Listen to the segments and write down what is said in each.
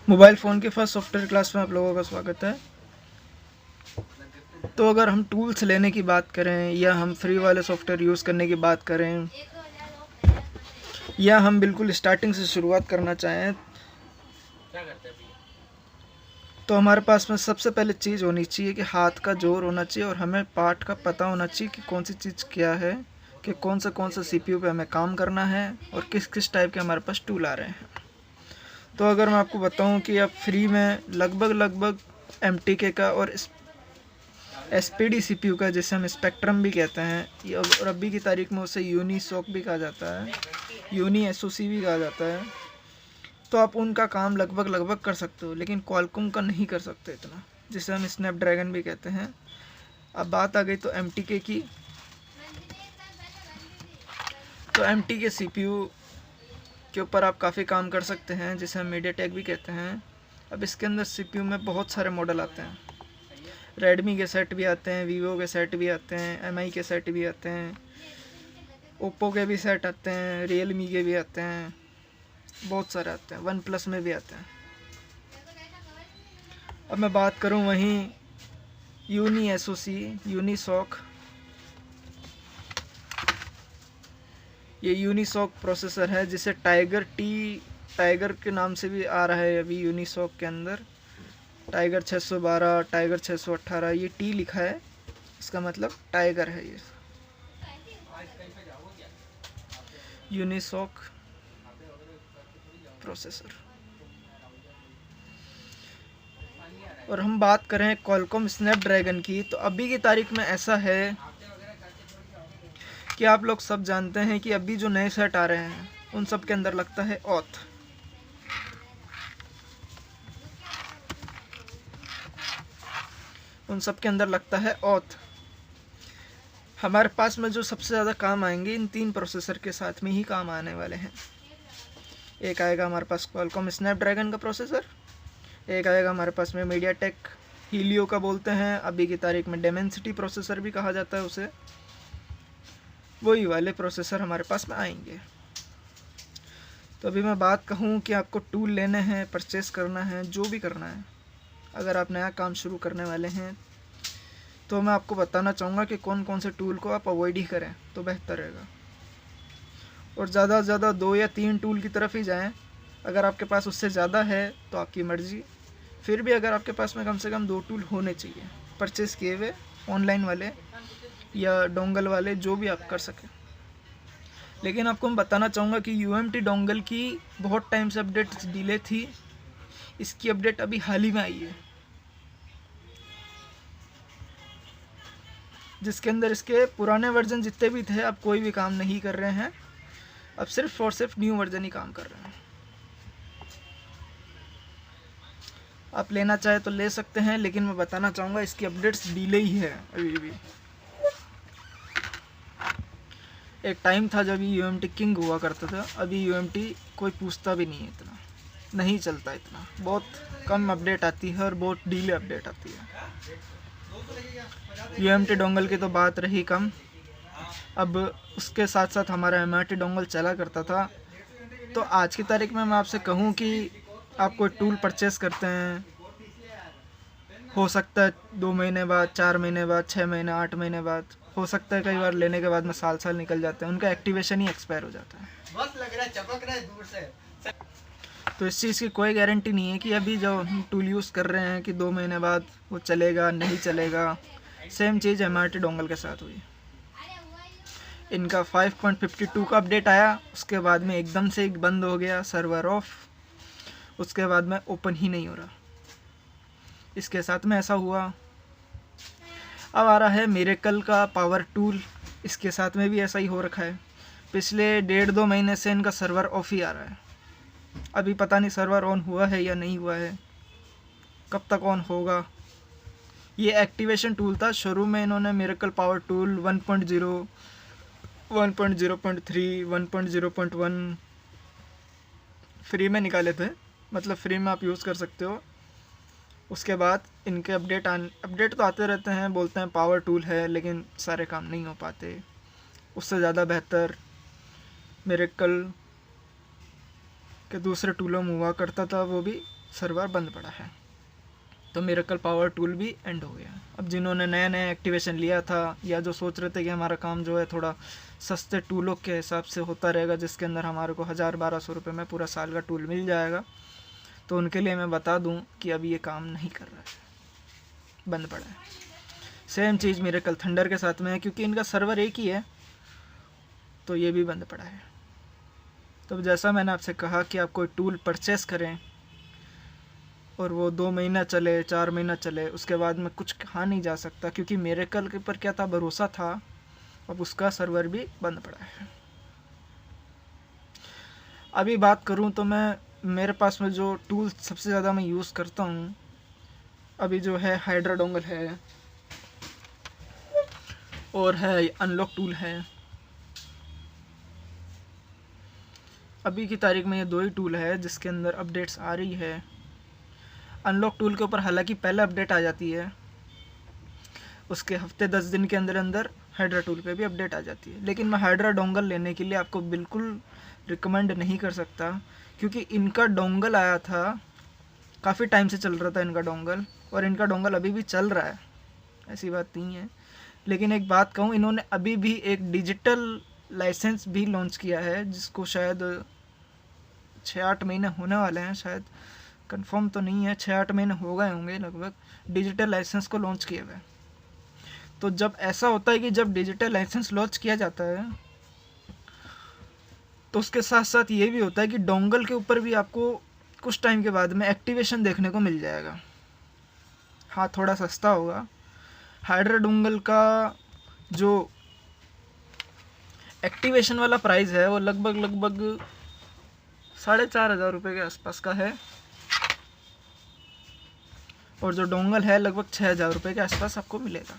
Mobile phone के first software class में आप लोगों का स्वागत है। तो अगर हम टूल्स लेने की बात करें या हम फ्री वाले सॉफ्टवेयर यूज़ करने की बात करें या हम बिल्कुल स्टार्टिंग से शुरुआत करना चाहें तो हमारे पास में सबसे पहले चीज़ होनी चाहिए कि हाथ का जोर होना चाहिए और हमें पार्ट का पता होना चाहिए कि कौन सी चीज़ क्या है, कि कौन सा सीपीयू पे हमें काम करना है और किस किस टाइप के हमारे पास टूल आ रहे हैं। तो अगर मैं आपको बताऊं कि आप फ्री में लगभग MTK का और SPD CPU का, जिसे हम स्पेक्ट्रम भी कहते हैं और अभी की तारीख में उसे यूनिसॉक भी कहा जाता है, यूनी SOC भी कहा जाता है, तो आप उनका काम लगभग कर सकते हो, लेकिन क्वालकॉम का नहीं कर सकते इतना, जिसे हम स्नैपड्रैगन भी कहते हैं। अब बात आ गई तो MTK की। तो MTK CPU के ऊपर आप काफ़ी काम कर सकते हैं, जिसे हम मीडियाटेक भी कहते हैं। अब इसके अंदर CPU में बहुत सारे मॉडल आते हैं। रेडमी के सेट भी आते हैं, वीवो के सेट भी आते हैं, MI के सेट भी आते हैं, ओप्पो के भी सेट आते हैं, रियलमी के भी आते हैं, बहुत सारे आते हैं, वन प्लस में भी आते हैं। अब मैं बात करूं वहीं यूनी SOC, यूनिसॉक, ये यूनिसॉक प्रोसेसर है, जिसे टाइगर के नाम से भी आ रहा है अभी यूनिसॉक के अंदर। टाइगर 612, टाइगर 618, ये टी लिखा है, इसका मतलब टाइगर है ये यूनिसॉक प्रोसेसर। और हम बात करें क्वालकॉम स्नैपड्रैगन की, तो अभी की तारीख में ऐसा है कि आप लोग सब जानते हैं कि अभी जो नए सेट आ रहे हैं उन सब के अंदर लगता है ऑथ। उन सब के अंदर लगता है ऑथ। हमारे पास में जो सबसे ज़्यादा काम आएंगे इन 3 प्रोसेसर के साथ में ही काम आने वाले हैं। एक आएगा हमारे पास क्वालकॉम स्नैपड्रैगन का प्रोसेसर, एक आएगा हमारे पास में मीडियाटेक हीलियो का बोलते हैं, अभी की तारीख में डेमेंसिटी प्रोसेसर भी कहा जाता है उसे, वही वाले प्रोसेसर हमारे पास में आएंगे। तो अभी मैं बात कहूँ कि आपको टूल लेने हैं, परचेस करना है, जो भी करना है, अगर आप नया काम शुरू करने वाले हैं तो मैं आपको बताना चाहूँगा कि कौन कौन से टूल को आप अवॉइड ही करें तो बेहतर रहेगा, और ज़्यादा से ज़्यादा 2 या 3 टूल की तरफ ही जाएं। अगर आपके पास उससे ज़्यादा है तो आपकी मर्ज़ी, फिर भी अगर आपके पास में कम से कम 2 टूल होने चाहिए परचेस किए हुए, ऑनलाइन वाले या डोंगल वाले, जो भी आप कर सकें। लेकिन आपको मैं बताना चाहूँगा कि UMT डोंगल की बहुत टाइम से अपडेट डिले थी, इसकी अपडेट अभी हाल ही में आई है, जिसके अंदर इसके पुराने वर्जन जितने भी थे अब कोई भी काम नहीं कर रहे हैं, अब सिर्फ और सिर्फ न्यू वर्जन ही काम कर रहे हैं। आप लेना चाहे तो ले सकते हैं, लेकिन मैं बताना चाहूँगा इसकी अपडेट्स डिले ही है अभी भी। एक टाइम था जब UMT किंग हुआ करता था, अभी UMT कोई पूछता भी नहीं है, इतना नहीं चलता, इतना बहुत कम अपडेट आती है और बहुत डिले अपडेट आती है। UMT डोंगल की तो बात रही कम, अब उसके साथ साथ हमारा MRT डोंगल चला करता था। तो आज की तारीख में मैं आपसे कहूँ कि आप कोई टूल परचेस करते हैं, हो सकता है 2 महीने बाद, 4 महीने बाद, 6 महीने, 8 महीने बाद, हो सकता है कई बार लेने के बाद में साल निकल जाते हैं, उनका एक्टिवेशन ही एक्सपायर हो जाता है। बस लग रहा है चपक रहा है दूर से। तो इस चीज़ की कोई गारंटी नहीं है कि अभी जो हम टूल यूज़ कर रहे हैं कि 2 महीने बाद वो चलेगा नहीं चलेगा। सेम चीज़ MRT डोंगल के साथ हुई। इनका 5.52 का अपडेट आया, उसके बाद में एकदम से एक बंद हो गया, सर्वर ऑफ, उसके बाद में ओपन ही नहीं हो रहा। इसके साथ में ऐसा हुआ। अब आ रहा है मिरेकल का पावर टूल, इसके साथ में भी ऐसा ही हो रखा है। पिछले 1.5-2 महीने से इनका सर्वर ऑफ ही आ रहा है। अभी पता नहीं सर्वर ऑन हुआ है या नहीं हुआ है, कब तक ऑन होगा। ये एक्टिवेशन टूल था, शुरू में इन्होंने मिरेकल पावर टूल 1.0, 1.0.3, 1.0.1 फ्री में निकाले थे, मतलब फ्री में आप यूज़ कर सकते हो। उसके बाद इनके अपडेट तो आते रहते हैं, बोलते हैं पावर टूल है, लेकिन सारे काम नहीं हो पाते। उससे ज़्यादा बेहतर मिरेकल के दूसरे टूलों में हुआ करता था, वो भी सर्वर बंद पड़ा है। तो मिरेकल पावर टूल भी एंड हो गया। अब जिन्होंने नया नया एक्टिवेशन लिया था या जो सोच रहे थे कि हमारा काम जो है थोड़ा सस्ते टूलों के हिसाब से होता रहेगा, जिसके अंदर हमारे को 1000-1200 रुपये में पूरा साल का टूल मिल जाएगा, तो उनके लिए मैं बता दूं कि अभी ये काम नहीं कर रहा है, बंद पड़ा है। सेम चीज़ मिरेकल थंडर के साथ में है, क्योंकि इनका सर्वर एक ही है, तो ये भी बंद पड़ा है। तो जैसा मैंने आपसे कहा कि आप कोई टूल परचेस करें और वो 2 महीना चले, 4 महीना चले, उसके बाद में कुछ कहा नहीं जा सकता, क्योंकि मिरेकल के पर क्या था, भरोसा था। अब उसका सर्वर भी बंद पड़ा है। अभी बात करूं तो मेरे पास में जो टूल सबसे ज़्यादा मैं यूज़ करता हूं अभी जो है हाइड्रा डोंगल है और है अनलॉक टूल है। अभी की तारीख में ये 2 ही टूल है जिसके अंदर अपडेट्स आ रही है। अनलॉक टूल के ऊपर हालांकि पहले अपडेट आ जाती है, उसके हफ्ते 10 दिन के अंदर अंदर हाइड्रा टूल पे भी अपडेट आ जाती है। लेकिन मैं हाइड्रा डोंगल लेने के लिए आपको बिल्कुल रिकमेंड नहीं कर सकता, क्योंकि इनका डोंगल आया था, काफ़ी टाइम से चल रहा था इनका डोंगल, और इनका डोंगल अभी भी चल रहा है, ऐसी बात नहीं है। लेकिन एक बात कहूँ, इन्होंने अभी भी एक डिजिटल लाइसेंस भी लॉन्च किया है, जिसको शायद 6-8 महीने होने वाले हैं, शायद कंफर्म तो नहीं है, 6-8 महीने हो गए होंगे लगभग डिजिटल लाइसेंस को लॉन्च किए हुए। तो जब ऐसा होता है कि जब डिजिटल लाइसेंस लॉन्च किया जाता है, तो उसके साथ साथ ये भी होता है कि डोंगल के ऊपर भी आपको कुछ टाइम के बाद में एक्टिवेशन देखने को मिल जाएगा। हाँ, थोड़ा सस्ता होगा। हाइड्रा डोंगल का जो एक्टिवेशन वाला प्राइस है वो लगभग 4500 रुपये के आसपास का है, और जो डोंगल है लगभग 6000 रुपये के आसपास आपको मिलेगा।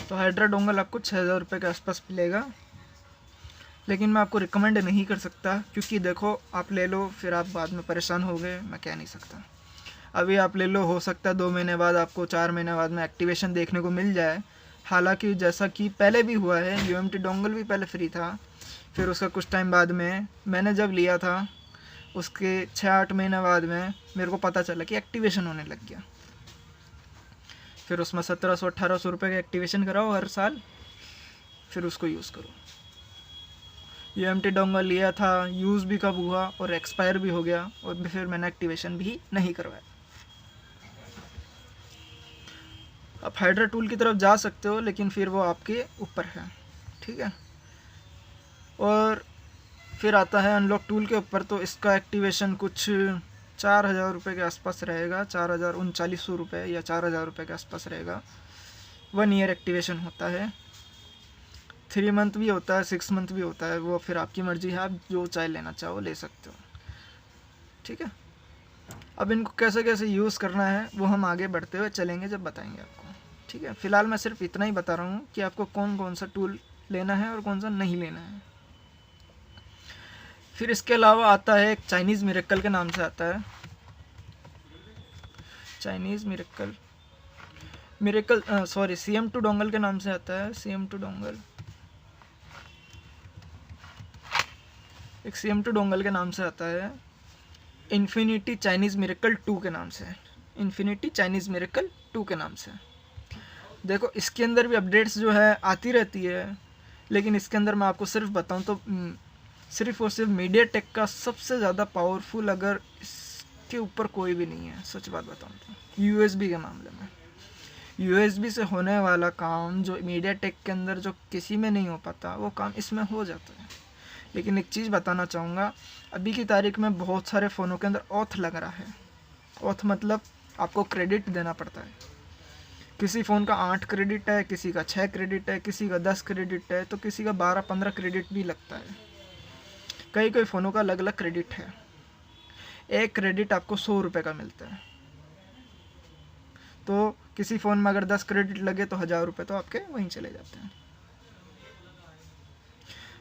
तो हाइड्रा डोंगल आपको 6000 रुपये के आसपास मिलेगा। लेकिन मैं आपको रिकमेंड नहीं कर सकता, क्योंकि देखो, आप ले लो फिर आप बाद में परेशान हो गए, मैं कह नहीं सकता। अभी आप ले लो, हो सकता है 2 महीने बाद आपको 4 महीने बाद में एक्टिवेशन देखने को मिल जाए। हालांकि जैसा कि पहले भी हुआ है, UMT डोंगल भी पहले फ्री था, फिर उसका कुछ टाइम बाद में मैंने जब लिया था उसके 6-8 महीने बाद में मेरे को पता चला कि एक्टिवेशन होने लग गया। फिर उसमें 1700-1800 रुपये का एक्टिवेशन कराओ हर साल, फिर उसको यूज़ करो। UMT डोंगल लिया था, यूज़ भी कब हुआ और एक्सपायर भी हो गया, और फिर मैंने एक्टिवेशन भी नहीं करवाया। आप हाइड्रा टूल की तरफ जा सकते हो, लेकिन फिर वो आपके ऊपर है, ठीक है। और फिर आता है अनलॉक टूल के ऊपर, तो इसका एक्टिवेशन कुछ 4000 रुपये के आसपास रहेगा, 4039 रुपये या 4000 रुपये के आसपास रहेगा। 1 ईयर एक्टिवेशन होता है, 3 मंथ भी होता है, 6 मंथ भी होता है, वो फिर आपकी मर्जी है, आप जो चाहे लेना चाहो ले सकते हो, ठीक है। अब इनको कैसे कैसे यूज़ करना है वो हम आगे बढ़ते हुए चलेंगे जब बताएंगे आपको, ठीक है। फ़िलहाल मैं सिर्फ इतना ही बता रहा हूँ कि आपको कौन कौन सा टूल लेना है और कौन सा नहीं लेना है। फिर इसके अलावा आता है एक चाइनीज़ मिरेकल के नाम से आता है, Chinese miracle sorry CM2 dongle के नाम से आता है। CM2 डोंगल, एक CM2 डोंगल के नाम से आता है, इन्फिनिटी चाइनीज़ मिरेकल 2 के नाम से, इन्फिनिटी चाइनीज़ मिरेकल 2 के नाम से। देखो, इसके अंदर भी अपडेट्स जो है आती रहती है, लेकिन इसके अंदर मैं आपको सिर्फ बताऊं तो सिर्फ और सिर्फ मीडियाटेक का सबसे ज़्यादा पावरफुल, अगर इसके ऊपर कोई भी नहीं है, सच बात बताऊं तो। USB के मामले में USB से होने वाला काम जो मीडियाटेक के अंदर जो किसी में नहीं हो पाता, वो काम इसमें हो जाता है। लेकिन एक चीज़ बताना चाहूँगा, अभी की तारीख में बहुत सारे फ़ोनों के अंदर ऑथ लग रहा है। ऑथ मतलब आपको क्रेडिट देना पड़ता है। किसी फ़ोन का 8 क्रेडिट है, किसी का 6 क्रेडिट है, किसी का 10 क्रेडिट है, तो किसी का 12-15 क्रेडिट भी लगता है। कई कई फ़ोनों का अलग अलग क्रेडिट है। एक क्रेडिट आपको 100 रुपये का मिलता है, तो किसी फ़ोन में अगर 10 क्रेडिट लगे तो 1000 रुपये तो आपके वहीं चले जाते हैं।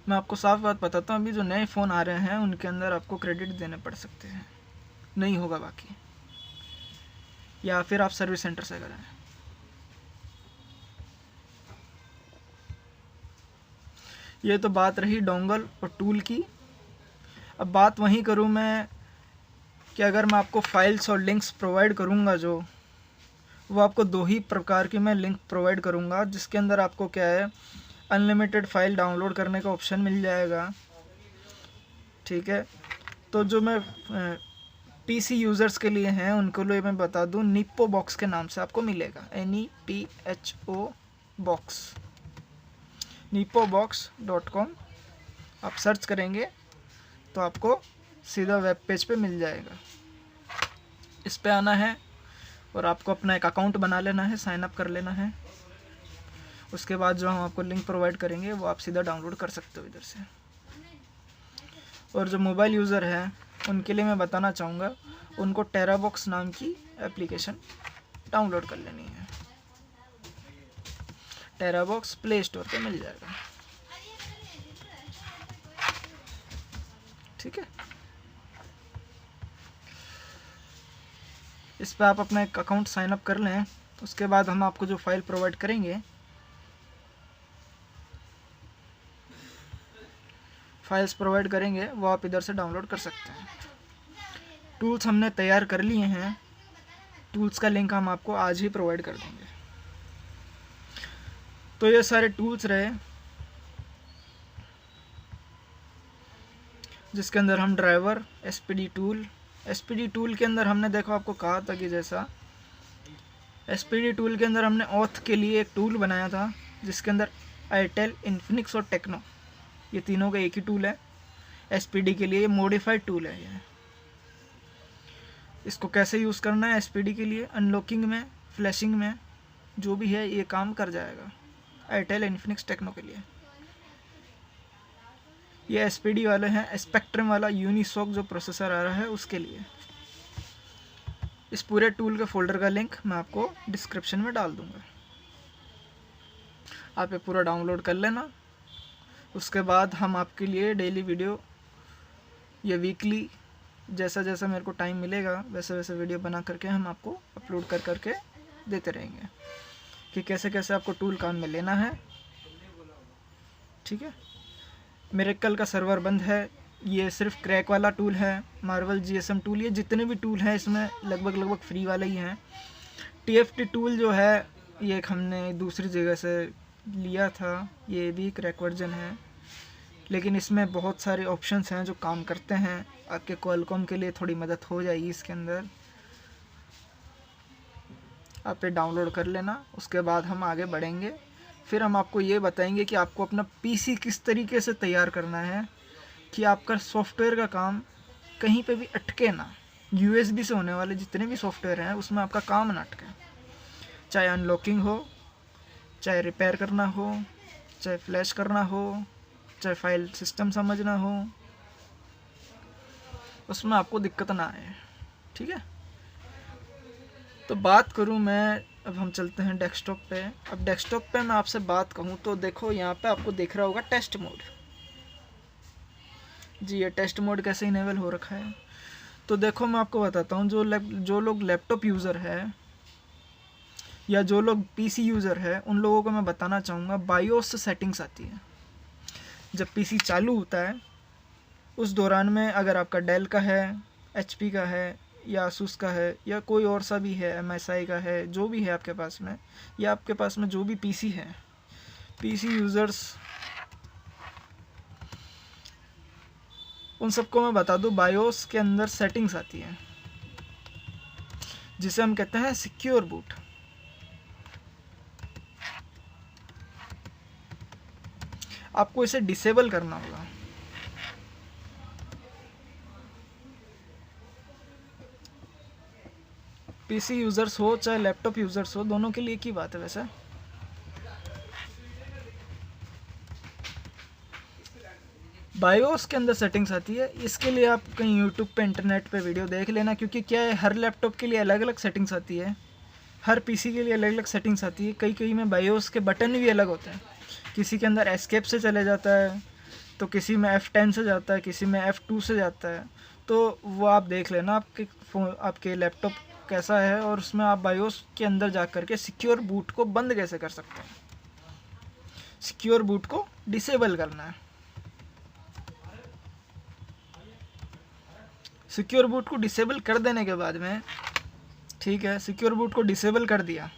मैं आपको साफ बात बताता हूँ, अभी जो नए फ़ोन आ रहे हैं उनके अंदर आपको क्रेडिट देने पड़ सकते हैं, नहीं होगा बाकी, या फिर आप सर्विस सेंटर से कराएं। ये तो बात रही डोंगल और टूल की। अब बात वहीं करूँ मैं कि अगर मैं आपको फाइल्स और लिंक्स प्रोवाइड करूँगा, जो वो आपको 2 ही प्रकार की मैं लिंक प्रोवाइड करूँगा, जिसके अंदर आपको क्या है, अनलिमिटेड फाइल डाउनलोड करने का ऑप्शन मिल जाएगा। ठीक है, तो जो मैं पीसी यूज़र्स के लिए हैं उनको लिए मैं बता दूं, निप्पो बॉक्स के नाम से आपको मिलेगा, NEPHO बॉक्स, nippobbox.com आप सर्च करेंगे तो आपको सीधा वेब पेज पे मिल जाएगा। इस पे आना है और आपको अपना एक अकाउंट बना लेना है, साइन अप कर लेना है। उसके बाद जो हम आपको लिंक प्रोवाइड करेंगे वो आप सीधा डाउनलोड कर सकते हो इधर से। और जो मोबाइल यूज़र है उनके लिए मैं बताना चाहूँगा, उनको टेराबॉक्स नाम की एप्लीकेशन डाउनलोड कर लेनी है। टेराबॉक्स प्ले स्टोर पे मिल जाएगा। ठीक है, इस पर आप अपना एक अकाउंट साइन अप कर लें। उसके बाद हम आपको जो फाइल प्रोवाइड करेंगे, फाइल्स प्रोवाइड करेंगे, वो आप इधर से डाउनलोड कर सकते हैं। टूल्स हमने तैयार कर लिए हैं, टूल्स का लिंक हम आपको आज ही प्रोवाइड कर देंगे। तो ये सारे टूल्स रहे, जिसके अंदर हम ड्राइवर, SPD टूल के अंदर हमने देखो आपको कहा था कि जैसा SPD टूल के अंदर हमने ऑथ के लिए एक टूल बनाया था, जिसके अंदर एयरटेल, इन्फिनिक्स और टेक्नो, ये तीनों का एक ही टूल है। SPD के लिए ये मॉडिफाइड टूल है। ये इसको कैसे यूज़ करना है SPD के लिए, अनलॉकिंग में, फ्लैशिंग में, जो भी है ये काम कर जाएगा एयरटेल, इन्फिनिक्स, टेक्नो के लिए। ये SPD वाले हैं, स्पेक्ट्रम वाला यूनिसॉक जो प्रोसेसर आ रहा है उसके लिए। इस पूरे टूल के फोल्डर का लिंक मैं आपको डिस्क्रिप्शन में डाल दूंगा, आप ये पूरा डाउनलोड कर लेना। उसके बाद हम आपके लिए डेली वीडियो या वीकली, जैसा जैसा मेरे को टाइम मिलेगा वैसे वैसे वीडियो बना करके हम आपको अपलोड कर करके देते रहेंगे कि कैसे कैसे आपको टूल काम में लेना है। ठीक है, मिरेकल का सर्वर बंद है, ये सिर्फ क्रैक वाला टूल है। मार्वल GSM टूल, ये जितने भी टूल हैं इसमें लगभग फ्री वाले ही हैं। TFT टूल जो है ये एक हमने दूसरी जगह से लिया था, ये भी क्रैक वर्जन है, लेकिन इसमें बहुत सारे ऑप्शंस हैं जो काम करते हैं। आपके क्वालकॉम के लिए थोड़ी मदद हो जाएगी इसके अंदर, आप ये डाउनलोड कर लेना। उसके बाद हम आगे बढ़ेंगे, फिर हम आपको ये बताएंगे कि आपको अपना PC किस तरीके से तैयार करना है कि आपका सॉफ्टवेयर का काम कहीं पे भी अटके ना। USB से होने वाले जितने भी सॉफ्टवेयर हैं उसमें आपका काम ना अटके, चाहे अनलॉकिंग हो, चाहे रिपेयर करना हो, चाहे फ्लैश करना हो, चाहे फाइल सिस्टम समझना हो, उसमें आपको दिक्कत ना आए। ठीक है, तो बात करूं मैं, अब हम चलते हैं डेस्कटॉप पे। अब डेस्कटॉप पे मैं आपसे बात कहूं तो देखो यहाँ पे आपको दिख रहा होगा टेस्ट मोड। जी, ये टेस्ट मोड कैसे इनेबल हो रखा है, तो देखो मैं आपको बताता हूँ। जो लोग लैपटॉप यूज़र है या जो लोग PC यूज़र है, उन लोगों को मैं बताना चाहूँगा, बायोस से सेटिंग्स आती है। जब PC चालू होता है उस दौरान में अगर आपका डेल का है, HP का है या asus का है या कोई और सा भी है, MSI का है, जो भी है आपके पास में, या आपके पास में जो भी PC है, PC यूज़र्स, उन सबको मैं बता दूं, बायोस के अंदर सेटिंग्स आती है जिसे हम कहते हैं सिक्योर बूट। आपको इसे डिसेबल करना होगा। PC यूज़र्स हो चाहे लैपटॉप यूज़र्स हो, दोनों के लिए एक ही बात है वैसे। बायोस के अंदर सेटिंग्स आती है, इसके लिए आप कहीं यूट्यूब पे, इंटरनेट पे वीडियो देख लेना, क्योंकि क्या है, हर लैपटॉप के लिए अलग अलग सेटिंग्स आती है, हर PC के लिए अलग अलग सेटिंग्स आती है। कई में बायोस के बटन भी अलग होते हैं, किसी के अंदर एस्केप से चले जाता है, तो किसी में F10 से जाता है, किसी में F2 से जाता है। तो वो आप देख लेना आपके लैपटॉप कैसा है, और उसमें आप बायोस के अंदर जा कर के सिक्योर बूट को बंद कैसे कर सकते हैं, सिक्योर बूट को डिसेबल करना है। सिक्योर बूट को डिसेबल कर देने के बाद में, ठीक है, सिक्योर बूट को डिसेबल कर दिया।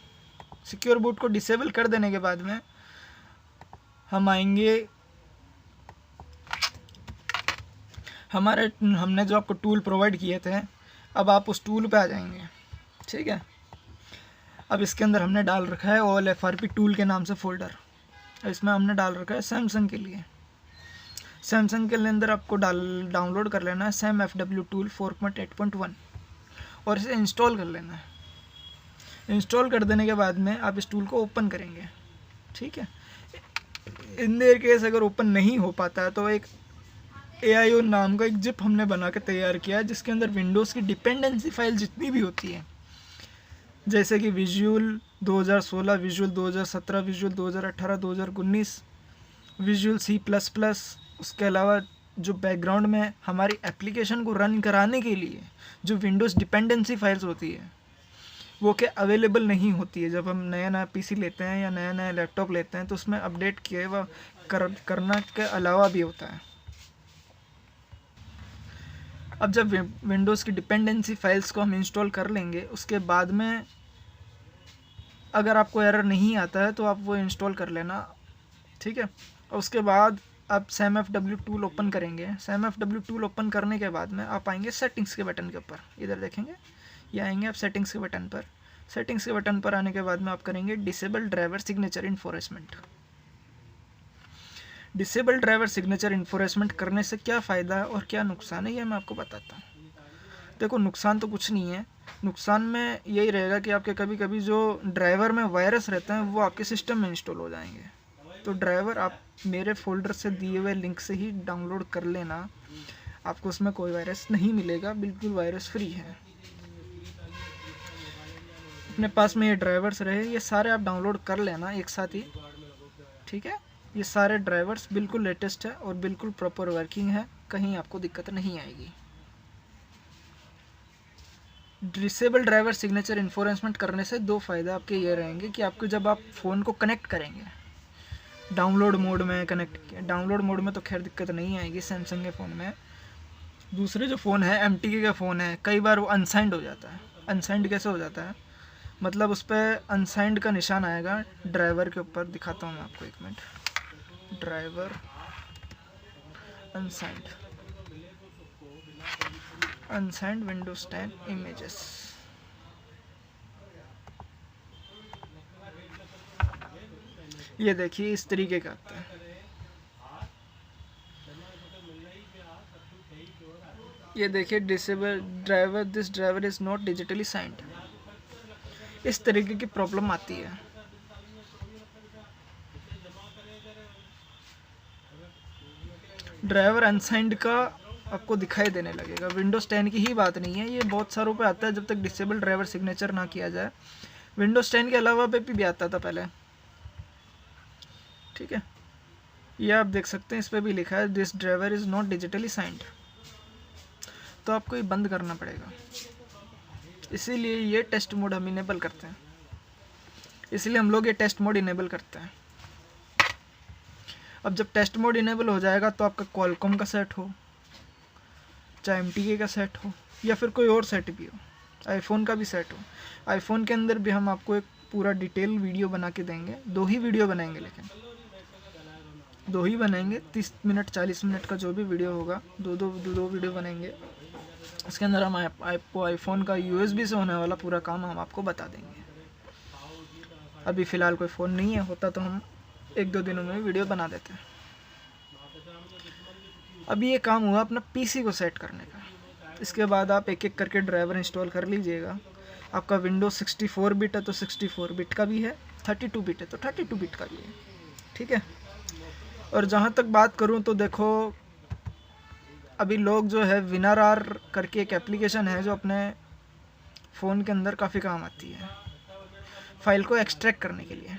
सिक्योर बूट को डिसेबल कर देने के बाद में हम आएंगे, हमने जो आपको टूल प्रोवाइड किए थे, अब आप उस टूल पे आ जाएंगे, ठीक है। अब इसके अंदर हमने डाल रखा है ऑल FRP टूल के नाम से फोल्डर। इसमें हमने डाल रखा है सैमसंग के लिए। सैमसंग के अंदर आपको डाउनलोड कर लेना है सैम FW टूल 4.8.1 और इसे इंस्टॉल कर लेना है। इंस्टॉल कर देने के बाद में आप इस टूल को ओपन करेंगे, ठीक है। इन देर केस अगर ओपन नहीं हो पाता है तो एक AIO नाम का एक जिप हमने बना के तैयार किया है, जिसके अंदर विंडोज़ की डिपेंडेंसी फाइल जितनी भी होती है, जैसे कि visual 2016, visual 2017, visual 2018, 2019, visual C++, उसके अलावा जो बैकग्राउंड में हमारी एप्लीकेशन को रन कराने के लिए जो विंडोज़ डिपेंडेंसी फाइल्स होती है वो क्या अवेलेबल नहीं होती है। जब हम नया नया PC लेते हैं या नया नया लैपटॉप लेते हैं तो उसमें अपडेट किए हुआ करना के अलावा भी होता है। अब जब विंडोज़ की डिपेंडेंसी फाइल्स को हम इंस्टॉल कर लेंगे, उसके बाद में अगर आपको एरर नहीं आता है तो आप वो इंस्टॉल कर लेना, ठीक है। और उसके बाद आप सैम FW टूल ओपन करेंगे। सैम FW टूल ओपन करने के बाद में आप आएंगे सेटिंग्स के बटन के ऊपर, इधर देखेंगे, ये आएंगे आप सेटिंग्स के बटन पर। सेटिंग्स के बटन पर आने के बाद में आप करेंगे disable driver signature enforcement. Disable driver signature enforcement करने से क्या फ़ायदा है और क्या नुकसान है, ये मैं आपको बताता हूँ। देखो, नुकसान तो कुछ नहीं है। नुकसान में यही रहेगा कि आपके कभी कभी जो ड्राइवर में वायरस रहते हैं वो आपके सिस्टम में इंस्टॉल हो जाएंगे। तो ड्राइवर आप मेरे फोल्डर से दिए हुए लिंक से ही डाउनलोड कर लेना, आपको उसमें कोई वायरस नहीं मिलेगा, बिल्कुल वायरस फ्री है। अपने पास में ये ड्राइवर्स रहे, ये सारे आप डाउनलोड कर लेना एक साथ ही, ठीक है। ये सारे ड्राइवर्स बिल्कुल लेटेस्ट है और बिल्कुल प्रॉपर वर्किंग है, कहीं आपको दिक्कत नहीं आएगी। डिसेबल ड्राइवर सिग्नेचर इन्फोर्समेंट करने से दो फ़ायदे आपके ये रहेंगे कि आपको जब आप फ़ोन को कनेक्ट करेंगे डाउनलोड मोड में डाउनलोड मोड में तो खैर दिक्कत नहीं आएगी सैमसंग के फ़ोन में। दूसरे जो फ़ोन है MTK का फ़ोन है, कई बार वो अनसाइंड हो जाता है। अनसाइंड कैसे हो जाता है, मतलब उस पर अनसाइंड का निशान आएगा ड्राइवर के ऊपर। दिखाता हूँ मैं आपको, एक minute. Driver unsigned Windows 10 images, ये देखिए इस तरीके का आता है। ये देखिए disable driver, this driver is not digitally signed, इस तरीके की प्रॉब्लम आती है। ड्राइवर अनसाइंड का आपको दिखाई देने लगेगा। विंडोज़ 10 की ही बात नहीं है, ये बहुत सारों पे आता है जब तक डिसेबल ड्राइवर सिग्नेचर ना किया जाए। विंडोज़ 10 के अलावा पे भी आता था पहले, ठीक है। ये आप देख सकते हैं, इस पर भी लिखा है this driver is not digitally signed, तो आपको ये बंद करना पड़ेगा। इसीलिए ये टेस्ट मोड हम इनेबल करते हैं, इसलिए हम लोग ये टेस्ट मोड इनेबल करते हैं। अब जब टेस्ट मोड इनेबल हो जाएगा तो आपका क्वालकॉम का सेट हो, चाहे MTK का सेट हो, या फिर कोई और सेट भी हो, आईफोन का भी सेट हो। आईफोन के अंदर भी हम आपको एक पूरा डिटेल वीडियो बना के देंगे। 2 ही वीडियो बनाएंगे, लेकिन 2 ही बनाएंगे। 30 मिनट 40 मिनट का जो भी वीडियो होगा, दो वीडियो बनाएंगे। इसके अंदर हम आपको आईफोन का USB से होने वाला पूरा काम हम आपको बता देंगे। अभी फ़िलहाल कोई फ़ोन नहीं है, होता तो हम 1-2 दिनों में वीडियो बना देते हैं। अभी ये काम हुआ अपना PC को सेट करने का। इसके बाद आप एक एक करके ड्राइवर इंस्टॉल कर लीजिएगा। आपका विंडोज 64 बिट है तो 64 बिट का भी है, 32 बिट है तो 32 बिट का भी है, ठीक है। और जहाँ तक बात करूँ तो देखो, अभी लोग जो है WinRAR करके एक एप्लीकेशन है जो अपने फ़ोन के अंदर काफ़ी काम आती है फाइल को एक्सट्रैक्ट करने के लिए।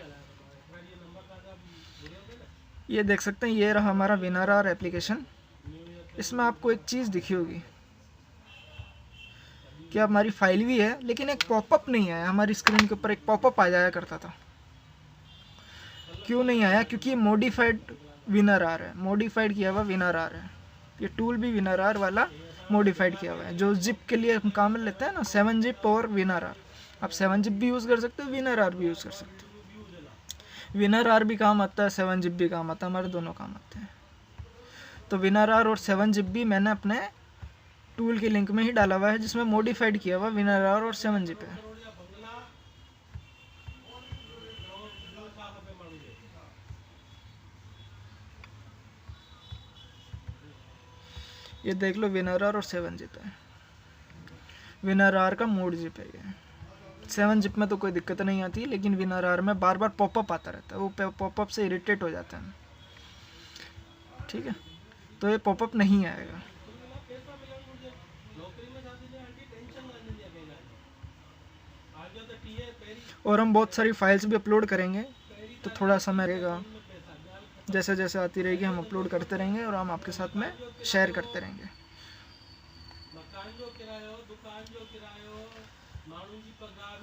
ये देख सकते हैं, ये रहा हमारा WinRAR एप्लीकेशन। इसमें आपको एक चीज़ दिखी होगी कि हमारी फाइल भी है लेकिन एक पॉपअप नहीं आया। हमारी स्क्रीन के ऊपर एक पॉपअप आ जाया करता था, क्यों नहीं आया? क्योंकि ये मॉडिफाइड WinRAR है, मॉडिफाइड किया हुआ WinRAR है। ये टूल भी WinRAR वाला मॉडिफाइड किया हुआ है। जो जिप के लिए हम काम में लेते हैं ना, 7 जिप और विनर आर, आप 7 जिप भी यूज़ कर सकते हो, विनर आर भी यूज़ कर सकते हो। विनर आर भी काम आता है, 7 जिप भी काम आता है, हमारे दोनों काम आते हैं। तो विनर आर और 7 जिप भी मैंने अपने टूल के लिंक में ही डाला हुआ है, जिसमें मॉडिफाइड किया हुआ विनर आर और 7 जिप है। ये देख लो, विनर आर और 7 जिप है। विनर आर का मोड जिप है ये। 7 जिप में तो कोई दिक्कत नहीं आती, लेकिन विनर आर में बार बार पॉपअप आता रहता है, वो पॉपअप से इरिटेट हो जाता है। ठीक है, तो ये पॉपअप नहीं आएगा। और हम बहुत सारी फाइल्स भी अपलोड करेंगे, तो थोड़ा समय लगेगा। जैसे जैसे आती रहेगी हम अपलोड करते रहेंगे और हम आपके साथ में शेयर करते रहेंगे।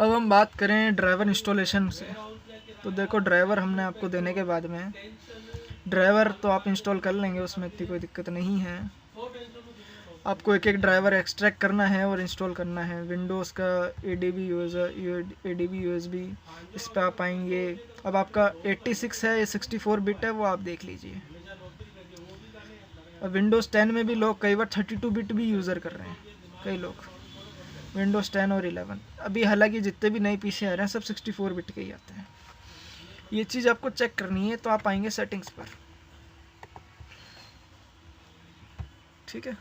अब हम बात करें ड्राइवर इंस्टॉलेशन से, तो देखो ड्राइवर हमने आपको देने के बाद में ड्राइवर तो आप इंस्टॉल कर लेंगे, उसमें इतनी कोई दिक्कत नहीं है। आपको एक एक ड्राइवर एक्सट्रैक्ट करना है और इंस्टॉल करना है। विंडोज़ का ADB USB, इस पर आप आएंगे। अब आपका 86 है या 64 बिट है, वो आप देख लीजिए। अब विंडोज़ 10 में भी लोग कई बार 32 बिट भी यूज़र कर रहे हैं, कई लोग विंडोज़ 10 और 11। अभी हालांकि जितने भी नए पीसी आ रहे हैं सब 64 बिट के ही आते हैं। ये चीज़ आपको चेक करनी है, तो आप आएंगे सेटिंग्स पर। ठीक है,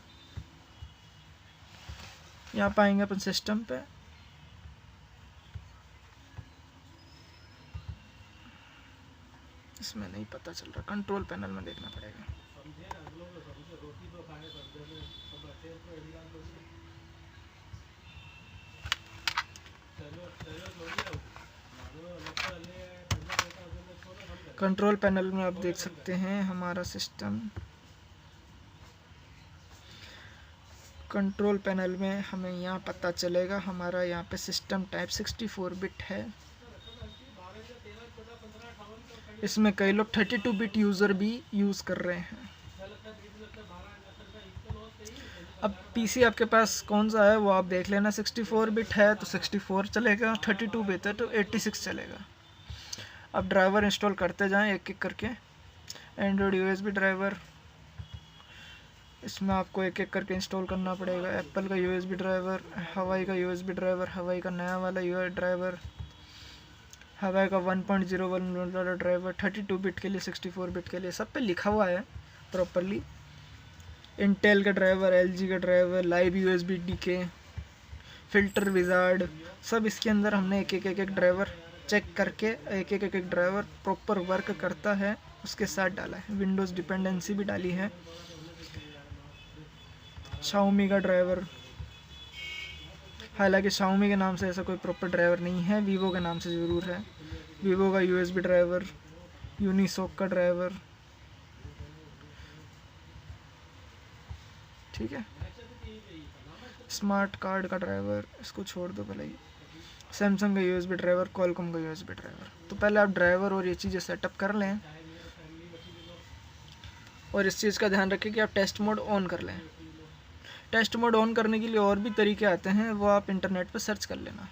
यहाँ पर आएंगे अपन सिस्टम पे, इसमें नहीं पता चल रहा, कंट्रोल पैनल में देखना पड़ेगा। कंट्रोल पैनल में आप देख सकते हैं हमारा सिस्टम। कंट्रोल पैनल में हमें यहाँ पता चलेगा हमारा यहाँ पे सिस्टम टाइप 64 बिट है। इसमें कई लोग 32 बिट यूज़र भी यूज़ कर रहे हैं। अब पीसी आपके पास कौन सा है वो आप देख लेना। 64 बिट है तो 64 चलेगा, 32 बिट है तो 86 चलेगा। अब ड्राइवर इंस्टॉल करते जाएं एक एक करके। एंड्रॉयड USB ड्राइवर, इसमें आपको एक एक करके इंस्टॉल करना पड़ेगा। एप्पल का USB ड्राइवर, हवाई का USB ड्राइवर, हवाई का नया वाला UI ड्राइवर, हवाई का 1.01 वाला ड्राइवर, 32 बिट के लिए, 64 बिट के लिए, सब पे लिखा हुआ है प्रॉपरली। इंटेल का ड्राइवर, LG का driver, live USB DK, filter wizard, सब इसके अंदर हमने एक एक ड्राइवर चेक करके एक एक ड्राइवर प्रॉपर वर्क करता है उसके साथ डाला है। विंडोज़ डिपेंडेंसी भी डाली है। Xiaomi का ड्राइवर, हालांकि Xiaomi के नाम से ऐसा कोई प्रॉपर ड्राइवर नहीं है, Vivo के नाम से ज़रूर है। Vivo का USB ड्राइवर, यूनिसॉक का ड्राइवर। ठीक है, स्मार्ट कार्ड का ड्राइवर, इसको छोड़ दो पहले ही। सैमसंग का USB ड्राइवर, क्वालकॉम का USB ड्राइवर। तो पहले आप ड्राइवर और ये चीज़ें सेटअप कर लें, और इस चीज़ का ध्यान रखें कि आप टेस्ट मोड ऑन कर लें। टेस्ट मोड ऑन करने के लिए और भी तरीके आते हैं, वो आप इंटरनेट पर सर्च कर लेना।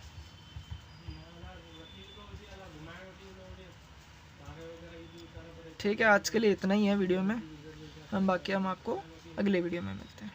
ठीक है, आज के लिए इतना ही है वीडियो में। बाकी हम आपको अगले वीडियो में मिलते हैं।